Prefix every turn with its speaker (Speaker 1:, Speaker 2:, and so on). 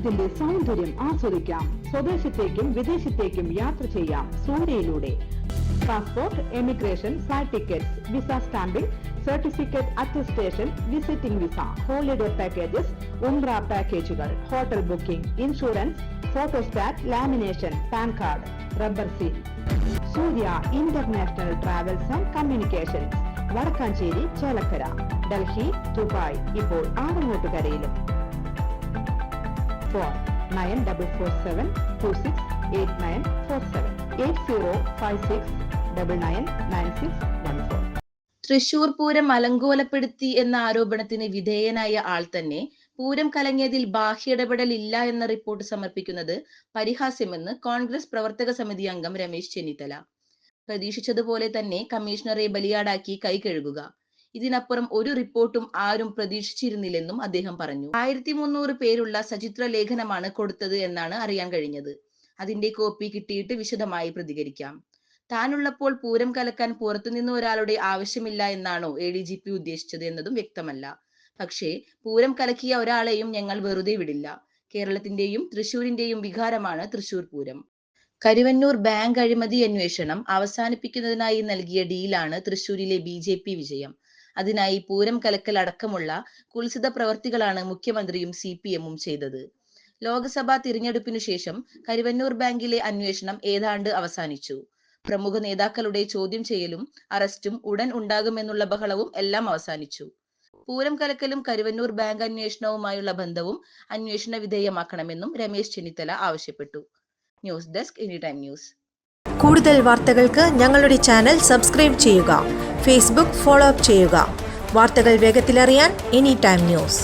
Speaker 1: കേരളത്തിന്റെ സൗന്ദര്യം ആസ്വദിക്കാം. സ്വദേശത്തേക്കും വിദേശത്തേക്കും യാത്ര ചെയ്യാം സൂര്യയിലൂടെ. Passport, emigration, flight tickets, visa stamping, certificate attestation, visiting visa, holiday packages, ഉംറ പാക്കേജുകൾ, hotel booking, insurance, photostat, lamination, PAN card, rubber seal. Surya international travels and communications, Vadakkanchery, Chelakkara, Delhi, Dubai, ഇപ്പോൾ ആവങ്ങോട്ടുകരയിലും. ഫോൺ 9447268947 8056999614.
Speaker 2: തൃശൂർ പൂരം അലങ്കോലപ്പെടുത്തി എന്ന ആരോപണത്തിന് വിധേയനായ ആൾ തന്നെ പൂരം കലങ്ങിയതിൽ ബാഹ്യ ഇടപെടൽ ഇല്ല എന്ന റിപ്പോർട്ട് സമർപ്പിക്കുന്നത് പരിഹാസ്യമെന്ന് കോൺഗ്രസ് പ്രവർത്തക സമിതി അംഗം രമേശ് ചെന്നിത്തല. പ്രതീക്ഷിച്ചതുപോലെ തന്നെ കമ്മീഷണറെ ബലിയാടാക്കി കൈകഴുകുക. ഇതിനപ്പുറം ഒരു റിപ്പോർട്ടും ആരും പ്രതീക്ഷിച്ചിരുന്നില്ലെന്നും അദ്ദേഹം പറഞ്ഞു. 1300 പേരുള്ള സചിത്ര ലേഖനമാണ് കൊടുത്തത് എന്നാണ് അറിയാൻ കഴിഞ്ഞത്. അതിന്റെ കോപ്പി കിട്ടിയിട്ട് വിശദമായി പ്രതികരിക്കാം. താനുള്ളപ്പോൾ പൂരം കലക്കാൻ പുറത്തുനിന്ന് ഒരാളുടെ ആവശ്യമില്ല എന്നാണോ ADGP ഉദ്ദേശിച്ചത് എന്നതും വ്യക്തമല്ല. പക്ഷേ പൂരം കലക്കിയ ഒരാളെയും ഞങ്ങൾ വെറുതെ വിടില്ല. കേരളത്തിന്റെയും തൃശൂരിന്റെയും വികാരമാണ് തൃശൂർ പൂരം. കരുവന്നൂർ ബാങ്ക് അഴിമതി അന്വേഷണം അവസാനിപ്പിക്കുന്നതിനായി നൽകിയ ഡീലാണ് തൃശൂരിലെ BJP വിജയം. അതിനായി പൂരം കലക്കൽ അടക്കമുള്ള കുൽസിത പ്രവർത്തികളാണ് മുഖ്യമന്ത്രിയും CPM-ഉം ചെയ്തത്. ലോക്സഭാ തിരഞ്ഞെടുപ്പിനു ശേഷം കരുവന്നൂർ ബാങ്കിലെ അന്വേഷണം ഏതാണ്ട് അവസാനിച്ചു. പ്രമുഖ നേതാക്കളുടെ ചോദ്യം ചെയ്യലും അറസ്റ്റും ഉടൻ ഉണ്ടാകുമെന്നുള്ള ബഹളവും എല്ലാം അവസാനിച്ചു. പൂരം കലക്കലും കരുവന്നൂർ ബാങ്ക് അന്വേഷണവുമായുള്ള ബന്ധവും അന്വേഷണ വിധേയമാക്കണമെന്നും രമേശ് ചെന്നിത്തല ആവശ്യപ്പെട്ടു. News desk any time news.
Speaker 3: കൂടുതൽ വാർത്തകൾക്ക് ഞങ്ങളുടെ ചാനൽ സബ്സ്ക്രൈബ് ചെയ്യുക. ഫേസ്ബുക്ക് ഫോളോ അപ്പ് ചെയ്യുക. വാർത്തകൾ വേഗത്തിലറിയാൻ എനി ടൈം ന്യൂസ്.